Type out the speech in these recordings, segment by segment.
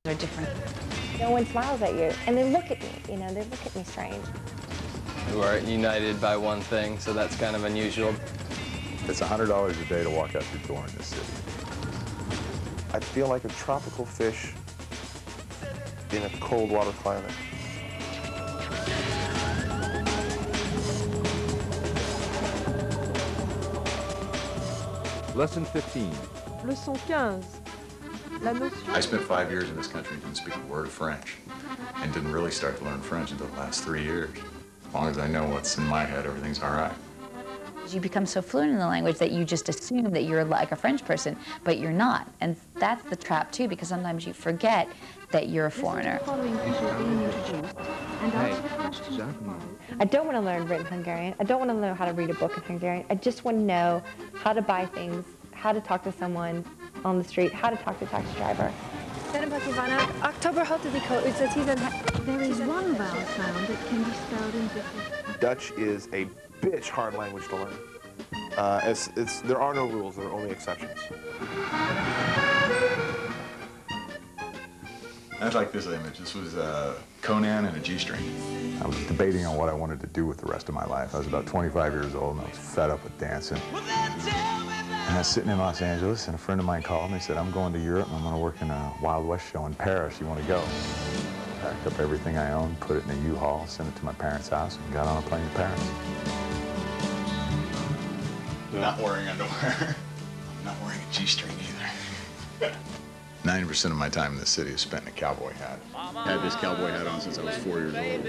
are different. No one smiles at you, and they look at me, you know, they look at me strange. We aren't united by one thing, so that's kind of unusual. It's $100 a day to walk out your door in this city. I feel like a tropical fish in a cold water climate. Lesson 15. Leçon 15. La notion. I spent 5 years in this country and didn't speak a word of French, and didn't really start to learn French until the last 3 years. As long as I know what's in my head, everything's all right. You become so fluent in the language that you just assume that you're like a French person, but you're not. And that's the trap, too, because sometimes you forget that you're a foreigner. I don't want to learn written Hungarian. I don't want to know how to read a book in Hungarian. I just want to know how to buy things, how to talk to someone on the street, how to talk to a taxi driver. There is one vowel sound that can be spelled in different. Dutch is a bitch hard language to learn. There are no rules, there are only exceptions. I like this image. This was Conan and a G-string. I was debating on what I wanted to do with the rest of my life. I was about 25 years old, and I was fed up with dancing. And I was sitting in Los Angeles, and a friend of mine called me and said, I'm going to Europe, and I'm going to work in a Wild West show in Paris. You want to go? Packed up everything I owned, put it in a U-Haul, sent it to my parents' house, and got on a plane to Paris. Not wearing underwear. I'm not wearing a G-string either. 90% of my time in the city is spent in a cowboy hat. I had this cowboy hat on since I was 4 years old.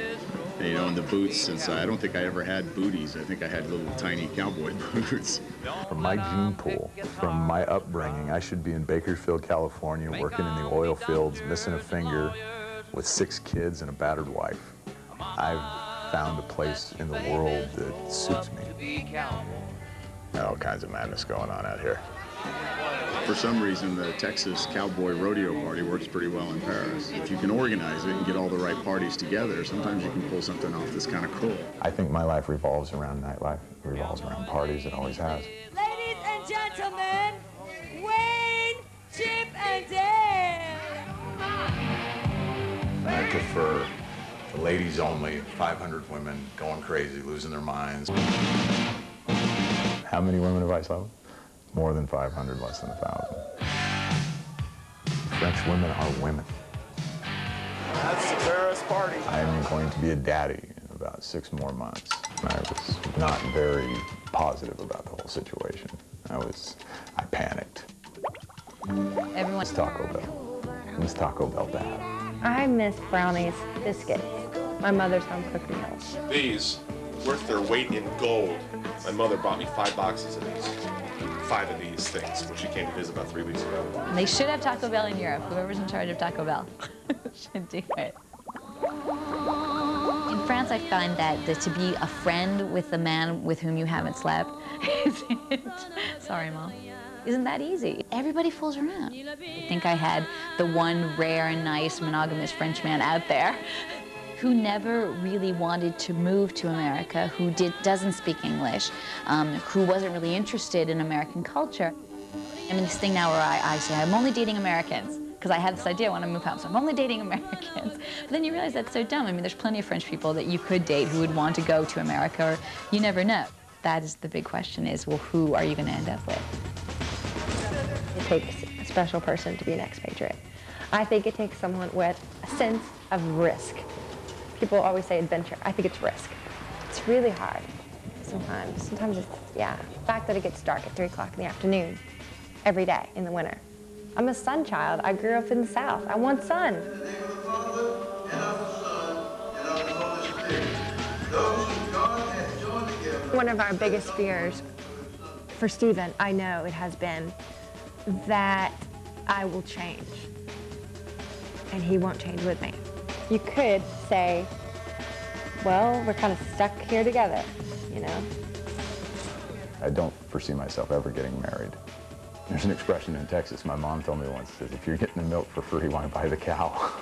And, you know, and the boots, since I don't think I ever had booties. I think I had little tiny cowboy boots. From my gene pool, from my upbringing, I should be in Bakersfield, California, working in the oil fields, missing a finger, with 6 kids and a battered wife. I've found a place in the world that suits me. All kinds of madness going on out here. For some reason, the Texas Cowboy Rodeo Party works pretty well in Paris. If you can organize it and get all the right parties together, sometimes you can pull something off that's kind of cool. I think my life revolves around nightlife. It revolves around parties. It always has. Ladies and gentlemen, Wayne, Chip, and Dale. I prefer the ladies only, 500 women going crazy, losing their minds. How many women have I slept with? More than 500, less than 1,000. French women are women. That's the Paris party. I am going to be a daddy in about 6 more months. I was not very positive about the whole situation. I panicked. Everyone's Taco Bell. Miss Taco Bell bad. I miss brownies, biscuits, my mother's home-cooked meals. These, worth their weight in gold. My mother bought me 5 boxes of these. 5 of these things when she came to visit about 3 weeks ago. They should have Taco Bell in Europe. Whoever's in charge of Taco Bell should do it. In France, I find that to be a friend with the man with whom you haven't slept sorry, Mom, isn't that easy. Everybody fools around. I think I had the one rare and nice monogamous Frenchman out there who never really wanted to move to America, who doesn't speak English, who wasn't really interested in American culture. I mean, this thing now where I say, I'm only dating Americans, because I had this idea I want to move home, so I'm only dating Americans. But then you realize that's so dumb. I mean, there's plenty of French people that you could date who would want to go to America, or you never know. That is the big question is, well, who are you going to end up with? It takes a special person to be an expatriate. I think it takes someone with a sense of risk. People always say adventure. I think it's risk. It's really hard sometimes. Sometimes it's, yeah. The fact that it gets dark at 3 o'clock in the afternoon every day in the winter. I'm a sun child. I grew up in the South. I want sun. One of our biggest fears for Stephen, I know it has been that I will change and he won't change with me. You could say, well, we're kind of stuck here together, you know? I don't foresee myself ever getting married. There's an expression in Texas my mom told me once, says, if you're getting the milk for free, why buy the cow?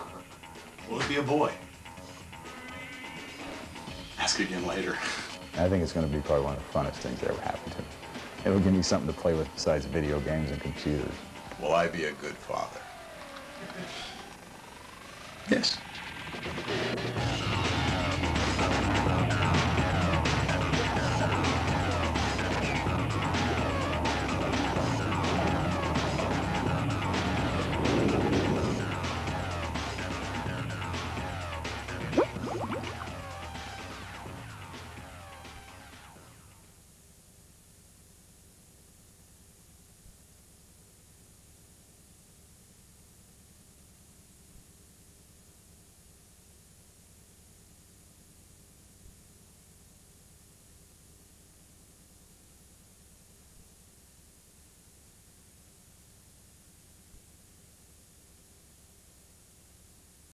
Will it be a boy? Ask again later. I think it's going to be probably one of the funnest things that ever happened to me. It'll give me something to play with besides video games and computers. Will I be a good father? Yes.